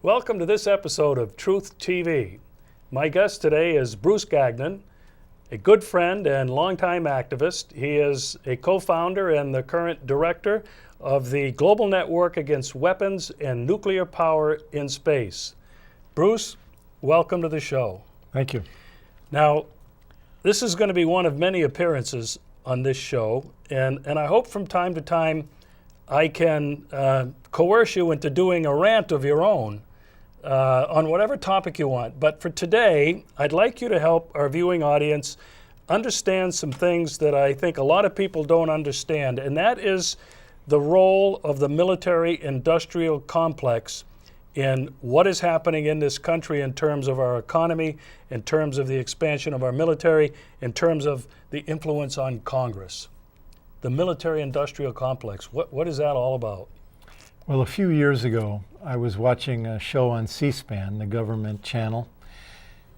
Welcome to this episode of Truth TV. My guest today is Bruce Gagnon, a good friend and longtime activist. He is a co-founder and the current director of the Global Network Against Weapons and Nuclear Power in Space. Bruce, welcome to the show. Thank you. Now, this is going to be one of many appearances on this show, and I hope from time to time I can coerce you into doing a rant of your own on whatever topic you want. But for today, I'd like you to help our viewing audience understand some things that I think a lot of people don't understand, and that is the role of the military-industrial complex in what is happening in this country in terms of our economy, in terms of the expansion of our military, in terms of the influence on Congress. The military-industrial complex, what is that all about? Well, a few years ago, I was watching a show on C-SPAN, the government channel,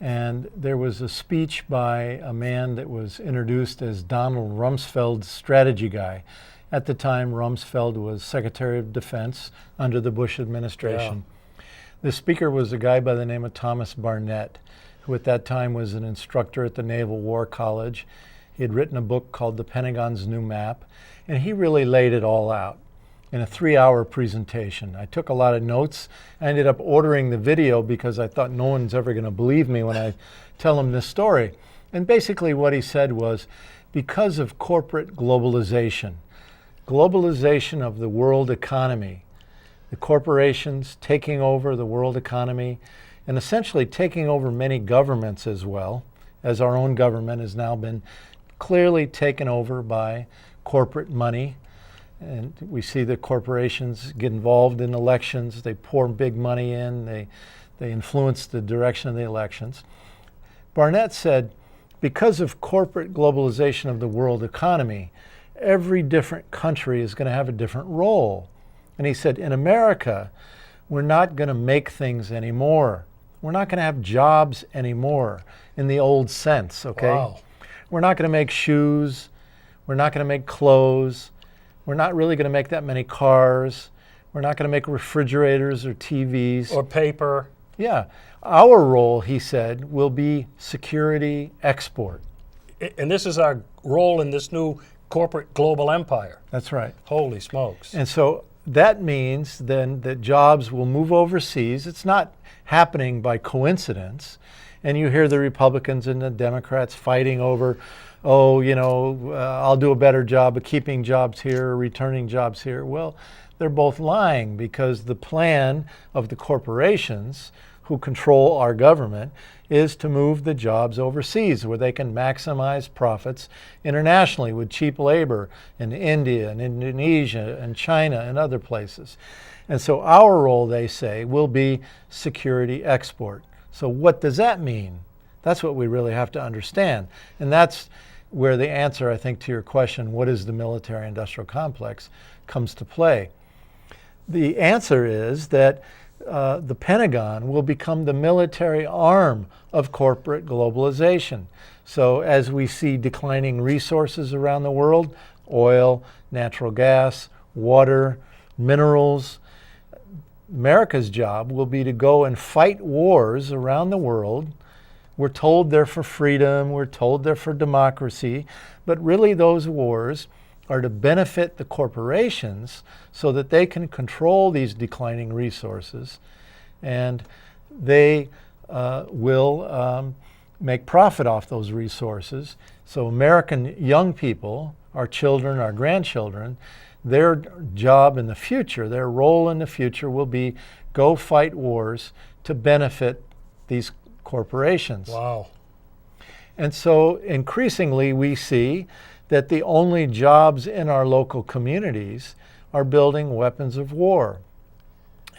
and there was a speech by a man that was introduced as Donald Rumsfeld's strategy guy. At the time, Rumsfeld was Secretary of Defense under the Bush administration. Yeah. The speaker was a guy by the name of Thomas Barnett, who at that time was an instructor at the Naval War College. He had written a book called The Pentagon's New Map, and he really laid it all out in a 3-hour presentation. I took a lot of notes. I ended up ordering the video because I thought no one's ever going to believe me when I tell them this story. And basically what he said was, because of corporate globalization of the world economy, the corporations taking over the world economy and essentially taking over many governments as well, as our own government has now been clearly taken over by corporate money. And we see the corporations get involved in elections. They pour big money in. They influence the direction of the elections. Barnett said, because of corporate globalization of the world economy, every different country is going to have a different role. And he said, in America, we're not going to make things anymore. We're not going to have jobs anymore in the old sense, okay? Wow. We're not going to make shoes. We're not going to make clothes. We're not really going to make that many cars. We're not going to make refrigerators or TVs. Or paper. Yeah. Our role, he said, will be security export. And this is our role in this new corporate global empire. That's right. Holy smokes. And so that means then that jobs will move overseas. It's not happening by coincidence. And you hear the Republicans and the Democrats fighting over, I'll do a better job of keeping jobs here, returning jobs here. Well, they're both lying, because the plan of the corporations who control our government is to move the jobs overseas where they can maximize profits internationally with cheap labor in India and Indonesia and China and other places. And so our role, they say, will be security export. So what does that mean? That's what we really have to understand. And that's where the answer, I think, to your question, what is the military-industrial complex, comes to play. The answer is that the Pentagon will become the military arm of corporate globalization. So as we see declining resources around the world, oil, natural gas, water, minerals, America's job will be to go and fight wars around the world. We're told they're for freedom, we're told they're for democracy, but really those wars are to benefit the corporations so that they can control these declining resources, and they will make profit off those resources. So American young people, our children, our grandchildren, their job in the future, their role in the future will be go fight wars to benefit these corporations. Wow. And so increasingly we see that the only jobs in our local communities are building weapons of war.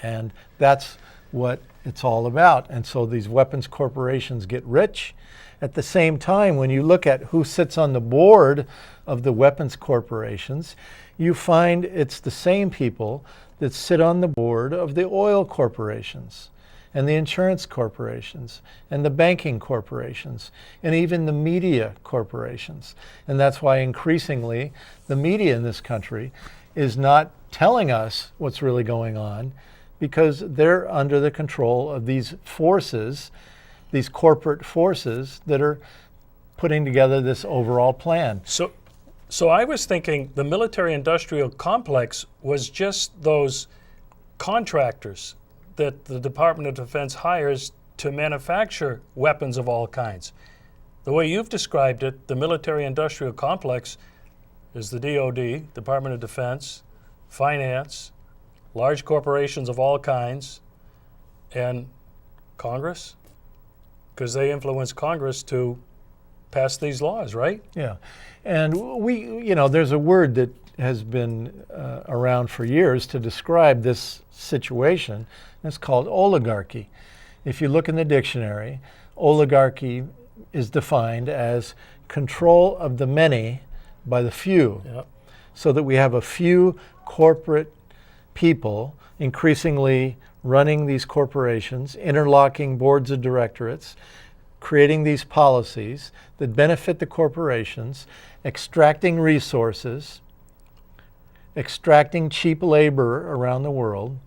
And that's what it's all about. And so these weapons corporations get rich. At the same time, when you look at who sits on the board of the weapons corporations, you find it's the same people that sit on the board of the oil corporations and the insurance corporations and the banking corporations and even the media corporations. And that's why increasingly the media in this country is not telling us what's really going on. because they're under the control of these forces, these corporate forces that are putting together this overall plan. So I was thinking the military-industrial complex was just those contractors that the Department of Defense hires to manufacture weapons of all kinds. The way you've described it, the military-industrial complex is the DoD, Department of Defense, finance, large corporations of all kinds, and Congress, because they influence Congress to pass these laws, right? Yeah. And there's a word that has been around for years to describe this situation, and it's called oligarchy. If you look in the dictionary, oligarchy is defined as control of the many by the few. Yep. So that we have a few corporate people increasingly running these corporations, interlocking boards of directorates, creating these policies that benefit the corporations, extracting resources, extracting cheap labor around the world,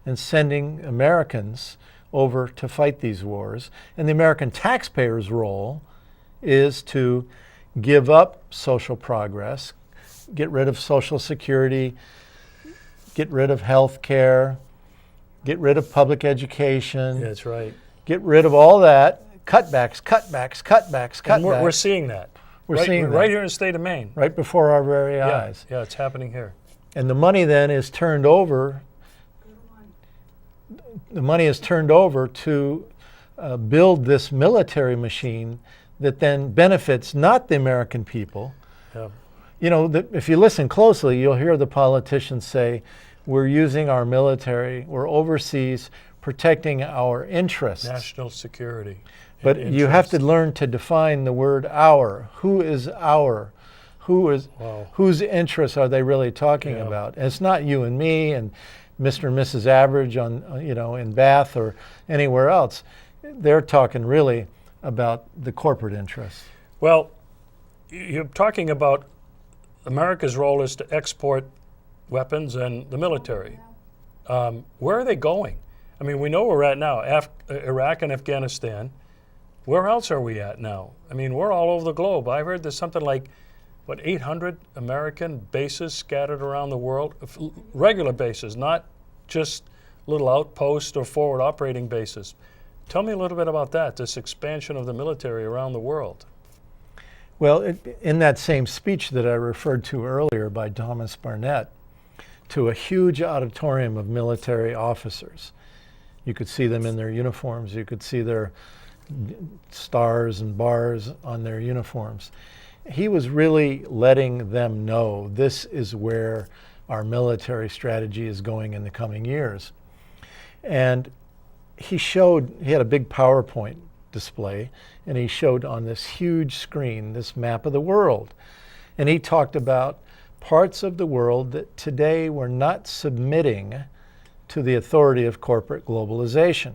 and sending Americans over to fight these wars. And the American taxpayer's role is to give up social progress, get rid of Social Security, get rid of health care, get rid of public education. That's right. Get rid of all that. Cutbacks. And we're seeing that. We're seeing that. Right here in the state of Maine. Right before our very eyes. Yeah, it's happening here. And the money then is turned over. The money is turned over to build this military machine that then benefits not the American people. Yeah. If you listen closely, you'll hear the politicians say, we're using our military, we're overseas protecting our interests. National security. But you have to learn to define the word our. Who is our? Whose interests are they really talking about? And it's not you and me and Mr. and Mrs. Average in Bath or anywhere else. They're talking really about the corporate interests. Well, you're talking about America's role is to export weapons and the military. Where are they going? I mean, we know where we're at now, Iraq and Afghanistan. Where else are we at now? I mean, we're all over the globe. I've heard there's something like, 800 American bases scattered around the world, regular bases, not just little outposts or forward operating bases. Tell me a little bit about that, this expansion of the military around the world. Well, in that same speech that I referred to earlier by Thomas Barnett, to a huge auditorium of military officers. You could see them in their uniforms. You could see their stars and bars on their uniforms. He was really letting them know this is where our military strategy is going in the coming years. And he had a big PowerPoint display, and he showed on this huge screen this map of the world. And he talked about parts of the world that today were not submitting to the authority of corporate globalization.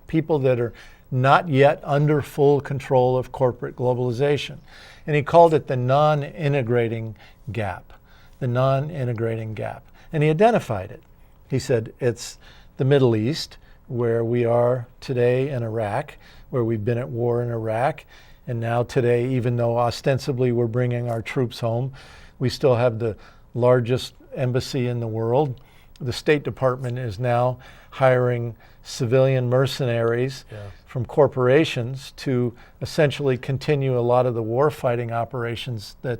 People that are not yet under full control of corporate globalization. And he called it the non-integrating gap. The non-integrating gap. And he identified it. He said it's the Middle East, where we are today in Iraq, where we've been at war in Iraq. And now today, even though ostensibly we're bringing our troops home, we still have the largest embassy in the world. The State Department is now hiring civilian mercenaries from corporations to essentially continue a lot of the warfighting operations that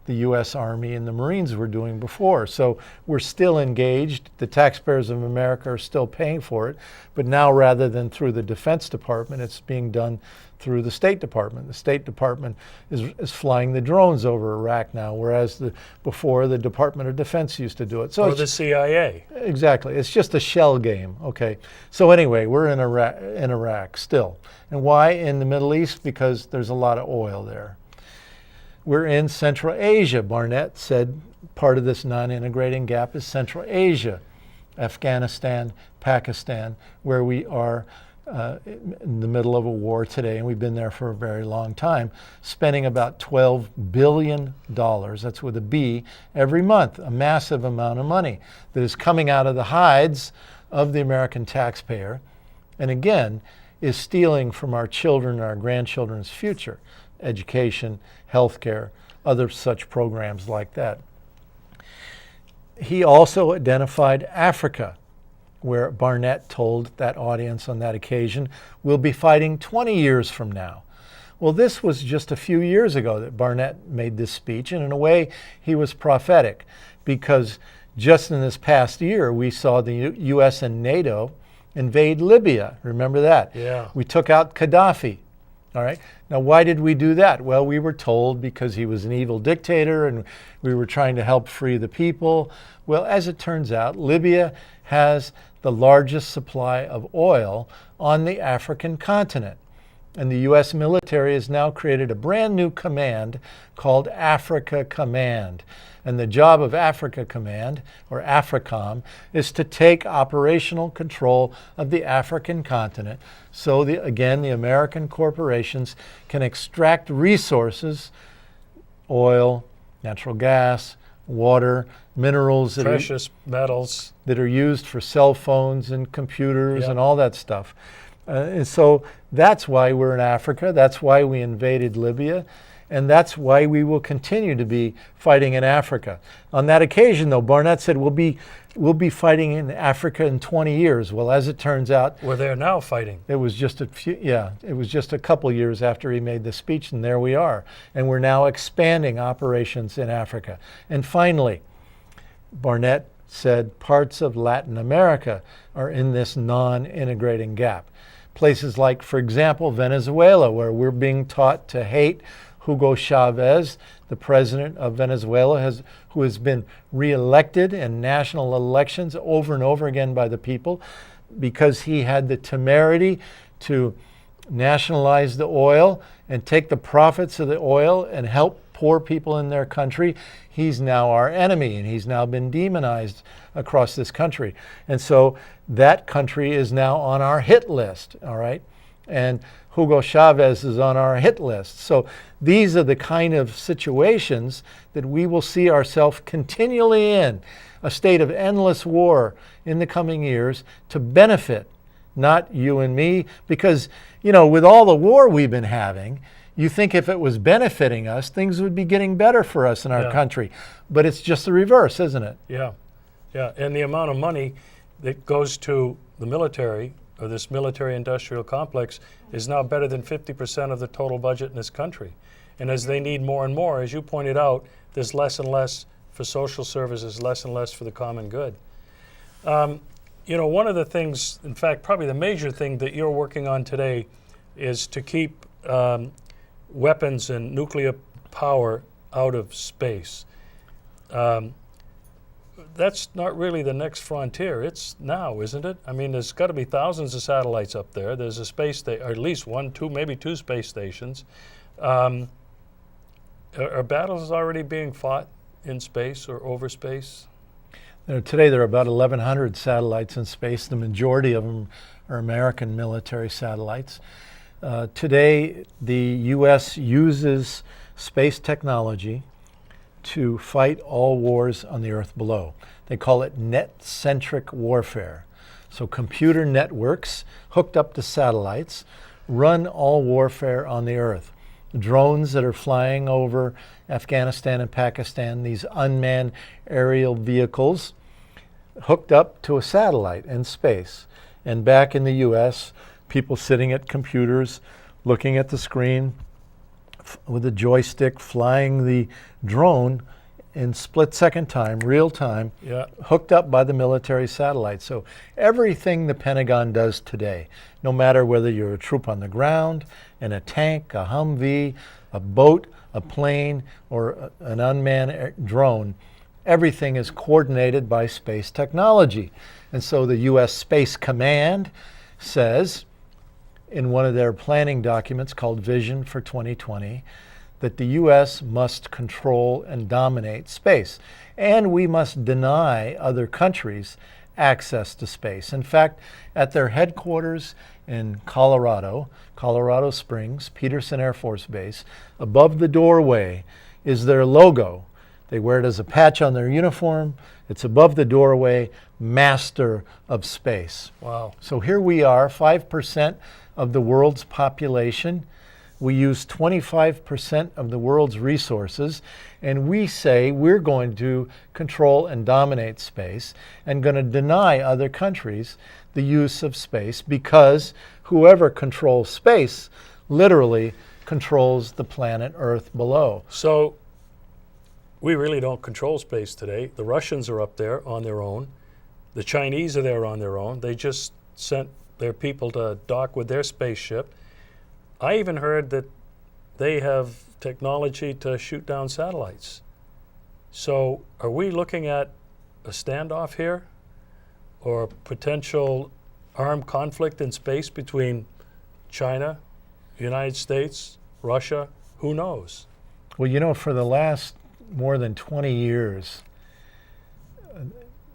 the U.S. Army and the Marines were doing before. So we're still engaged. The taxpayers of America are still paying for it. But now, rather than through the Defense Department, it's being done through the State Department. The State Department is flying the drones over Iraq now, whereas before the Department of Defense used to do it. So or the CIA. Exactly. It's just a shell game. Okay. So anyway, we're in Iraq still. And why in the Middle East? Because there's a lot of oil there. We're in Central Asia. Barnett said part of this non-integrating gap is Central Asia, Afghanistan, Pakistan, where we are in the middle of a war today, and we've been there for a very long time, spending about $12 billion, that's with a B, every month, a massive amount of money that is coming out of the hides of the American taxpayer, and again, is stealing from our children and our grandchildren's future, education, healthcare, other such programs like that. He also identified Africa, where Barnett told that audience on that occasion, we'll be fighting 20 years from now. Well, this was just a few years ago that Barnett made this speech, and in a way, he was prophetic, because just in this past year, we saw the U.S. and NATO invade Libya. Remember that? Yeah. We took out Gaddafi. All right. Now, why did we do that? Well, we were told because he was an evil dictator and we were trying to help free the people. Well, as it turns out, Libya has the largest supply of oil on the African continent. And the U.S. military has now created a brand new command called Africa Command. And the job of Africa Command, or AFRICOM, is to take operational control of the African continent so, again, the American corporations can extract resources, oil, natural gas, water, minerals, precious metals that are used for cell phones and computers Yep. and all that stuff. And so that's why we're in Africa. That's why we invaded Libya. And that's why we will continue to be fighting in Africa. On that occasion, though, Barnett said we'll be fighting in Africa in 20 years. Well, as it turns out, we're there now fighting. it was just a couple years after he made the speech, and there we are. And we're now expanding operations in Africa. And finally, Barnett said parts of Latin America are in this non-integrating gap. Places like, for example, Venezuela, where we're being taught to hate Hugo Chavez, the president of Venezuela, who has been reelected in national elections over and over again by the people because he had the temerity to nationalize the oil and take the profits of the oil and help poor people in their country. He's now our enemy, and he's now been demonized across this country. And so that country is now on our hit list, all right? And Hugo Chavez is on our hit list. So these are the kind of situations that we will see ourselves continually in, a state of endless war in the coming years to benefit not you and me, because, with all the war we've been having, you think if it was benefiting us, things would be getting better for us in our country. But it's just the reverse, isn't it? Yeah. And the amount of money that goes to the military, or this military-industrial complex, is now better than 50% of the total budget in this country. And as they need more and more, as you pointed out, there's less and less for social services, less and less for the common good. One of the things, in fact, probably the major thing that you're working on today is to keep weapons and nuclear power out of space. That's not really the next frontier. It's now, isn't it? I mean, there's got to be thousands of satellites up there. There's a space station, or at least one, two, maybe two space stations. Are battles already being fought in space or over space? Today there are about 1,100 satellites in space. The majority of them are American military satellites. Today, the U.S. uses space technology to fight all wars on the earth below. They call it net-centric warfare. So computer networks hooked up to satellites run all warfare on the earth. Drones that are flying over Afghanistan and Pakistan, these unmanned aerial vehicles hooked up to a satellite in space. And back in the U.S., people sitting at computers, looking at the screen with a joystick, flying the drone in split-second time, real time, hooked up by the military satellite. So everything the Pentagon does today, no matter whether you're a troop on the ground, in a tank, a Humvee, a boat, a plane, or an unmanned drone, everything is coordinated by space technology. And so the U.S. Space Command says, in one of their planning documents called Vision for 2020, that the U.S. must control and dominate space. And we must deny other countries access to space. In fact, at their headquarters in Colorado Springs, Peterson Air Force Base, above the doorway is their logo They wear it as a patch on their uniform. It's above the doorway, master of space. Wow. So here we are, 5% of the world's population. We use 25% of the world's resources, and we say we're going to control and dominate space and going to deny other countries the use of space, because whoever controls space literally controls the planet Earth below. So we really don't control space today. The Russians are up there on their own. The Chinese are there on their own. They just sent their people to dock with their spaceship. I even heard that they have technology to shoot down satellites. So are we looking at a standoff here, or potential armed conflict in space between China, United States, Russia? Who knows? Well, you know, for the last more than 20 years,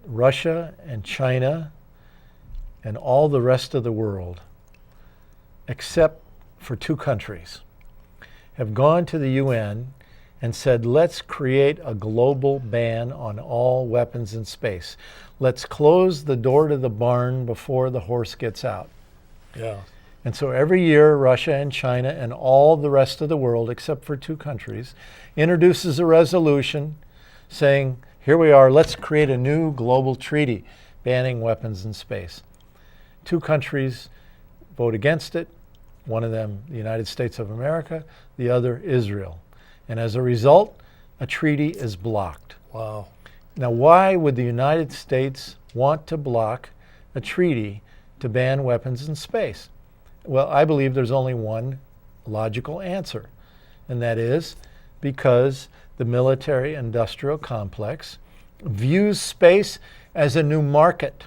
Russia and China and all the rest of the world, except for two countries, have gone to the UN and said, let's create a global ban on all weapons in space. Let's close the door to the barn before the horse gets out. Yeah. And so every year, Russia and China and all the rest of the world, except for two countries, introduces a resolution saying, here we are, let's create a new global treaty banning weapons in space. Two countries vote against it, one of them the United States of America, the other Israel. And as a result, a treaty is blocked. Wow. Now, why would the United States want to block a treaty to ban weapons in space? Well, I believe there's only one logical answer, and that is because the military-industrial complex views space as a new market.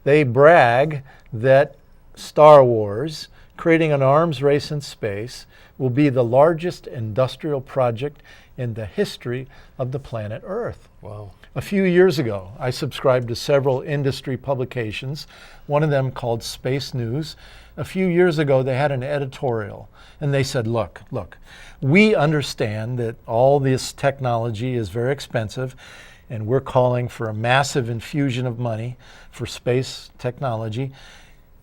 They brag that Star Wars, creating an arms race in space, will be the largest industrial project in the history of the planet Earth. Wow. A few years ago, I subscribed to several industry publications, one of them called Space News. A few years ago, they had an editorial, and they said, look, we understand that all this technology is very expensive, and we're calling for a massive infusion of money for space technology,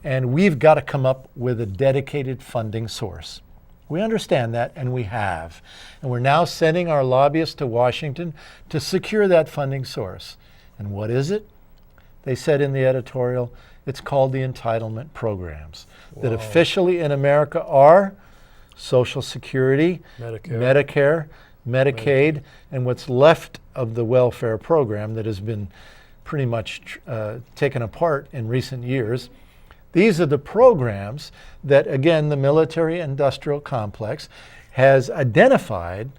and we've got to come up with a dedicated funding source. We understand that, and we have. And we're now sending our lobbyists to Washington to secure that funding source. And what is it? They said in the editorial, it's called the entitlement programs, that officially in America are Social Security, Medicare, Medicaid, and what's left of the welfare program that has been pretty much taken apart in recent years. These are the programs that, again, the military-industrial complex has identified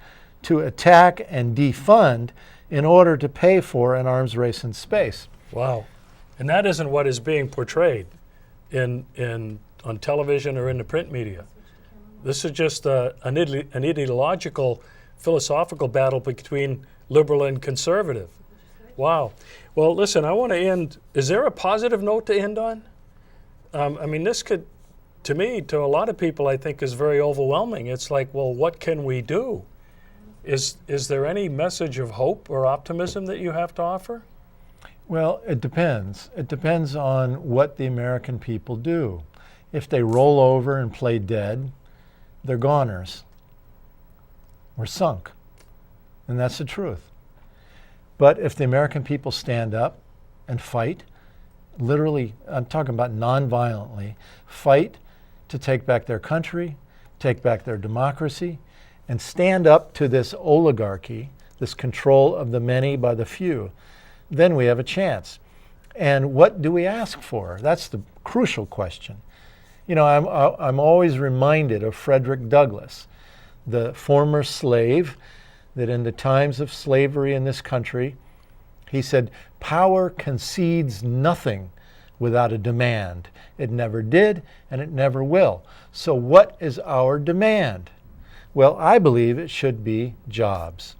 to attack and defund in order to pay for an arms race in space. Wow. And that isn't what is being portrayed on television or in the print media. This is just an ideological, philosophical battle between liberal and conservative. Wow. Well, listen, I want to end. Is there a positive note to end on? I mean, this could, to me, to a lot of people, I think is very overwhelming. It's like, well, what can we do? Is there any message of hope or optimism that you have to offer? Well, it depends. It depends on what the American people do. If they roll over and play dead, they're goners. We're sunk. And that's the truth. But if the American people stand up and fight, literally, I'm talking about non-violently, fight to take back their country, take back their democracy, and stand up to this oligarchy, this control of the many by the few, then we have a chance. And what do we ask for? That's the crucial question. You know, I'm always reminded of Frederick Douglass, the former slave, that in the times of slavery in this country, he said, power concedes nothing without a demand. It never did, and it never will. So what is our demand? Well, I believe it should be jobs.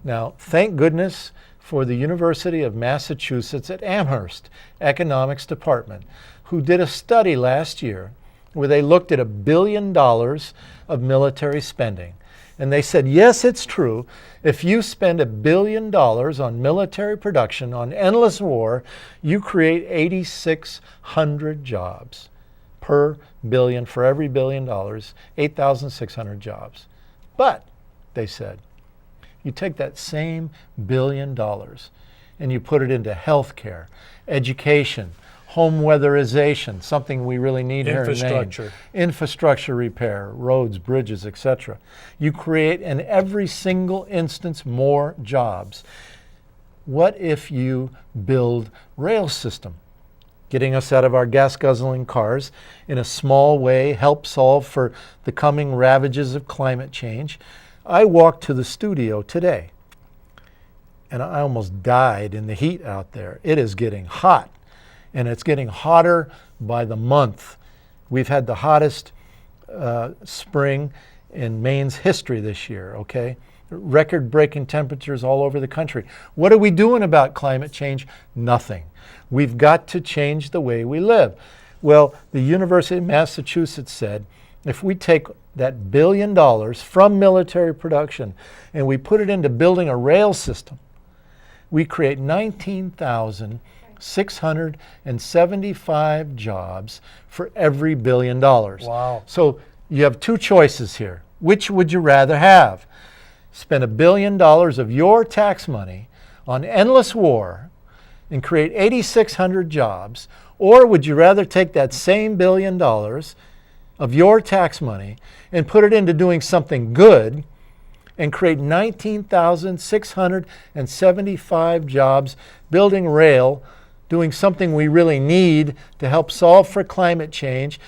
Now, thank goodness for the University of Massachusetts at Amherst Economics Department, who did a study last year where they looked at $1 billion of military spending. And they said, yes, it's true. If you spend $1 billion on military production, on endless war, you create 8,600 jobs per billion. For every $1 billion, 8,600 jobs. But, they said, you take that same $1 billion and you put it into healthcare, education, home weatherization, something we really need here in Maine. Infrastructure. Infrastructure repair, roads, bridges, etc. You create in every single instance more jobs. What if you build rail system, getting us out of our gas-guzzling cars in a small way, help solve for the coming ravages of climate change? I walked to the studio today and I almost died in the heat out there. It is getting hot. And it's getting hotter by the month. We've had the hottest spring in Maine's history this year, okay? Record-breaking temperatures all over the country. What are we doing about climate change? Nothing. We've got to change the way we live. Well, the University of Massachusetts said, if we take that $1 billion from military production and we put it into building a rail system, we create 19,675 jobs for every $1 billion. Wow. So you have two choices here. Which would you rather have? Spend $1 billion of your tax money on endless war and create 8,600 jobs, or would you rather take that same $1 billion of your tax money and put it into doing something good and create 19,675 jobs building rail, doing something we really need to help solve for climate change,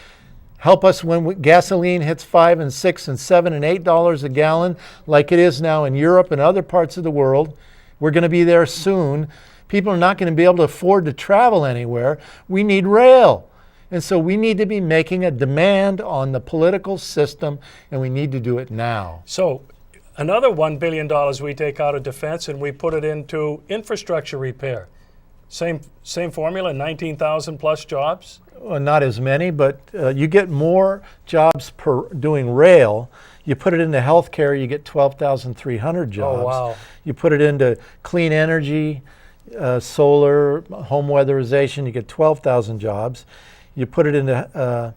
help us when gasoline hits $5 and $6 and $7 and $8 a gallon like it is now in Europe and other parts of the world. We're going to be there soon. People are not going to be able to afford to travel anywhere. We need rail. And so we need to be making a demand on the political system, and we need to do it now. So another $1 billion we take out of defense and we put it into infrastructure repair. Same formula, 19,000 plus jobs? Well, not as many, but you get more jobs per doing rail. You put it into healthcare, you get 12,300 jobs. Oh, wow. You put it into clean energy, solar, home weatherization, you get 12,000 jobs. You put it into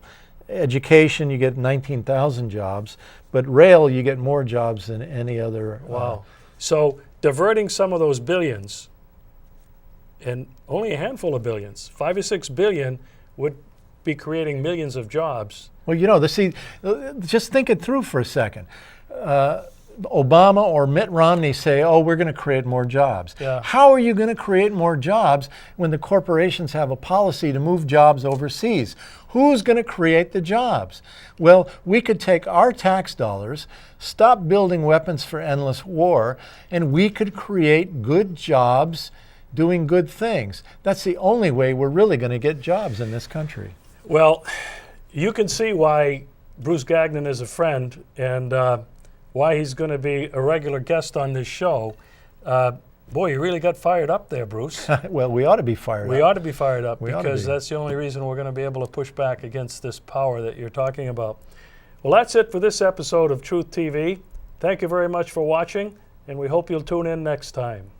education, you get 19,000 jobs. But rail, you get more jobs than any other. Wow. So diverting some of those billions, and only a handful of billions, 5 or 6 billion, would be creating millions of jobs. Well, you know, just think it through for a second. Obama or Mitt Romney say, oh, we're going to create more jobs. Yeah. How are you going to create more jobs when the corporations have a policy to move jobs overseas? Who's going to create the jobs? Well, we could take our tax dollars, stop building weapons for endless war, and we could create good jobs doing good things. That's the only way we're really going to get jobs in this country. Well, you can see why Bruce Gagnon is a friend and why he's going to be a regular guest on this show. Boy, you really got fired up there, Bruce. Well, we ought to be fired up. We ought to be fired up We ought to because be. that's the only reason we're going to be able to push back against this power that you're talking about. Well, that's it for this episode of Truth TV. Thank you very much for watching, and we hope you'll tune in next time.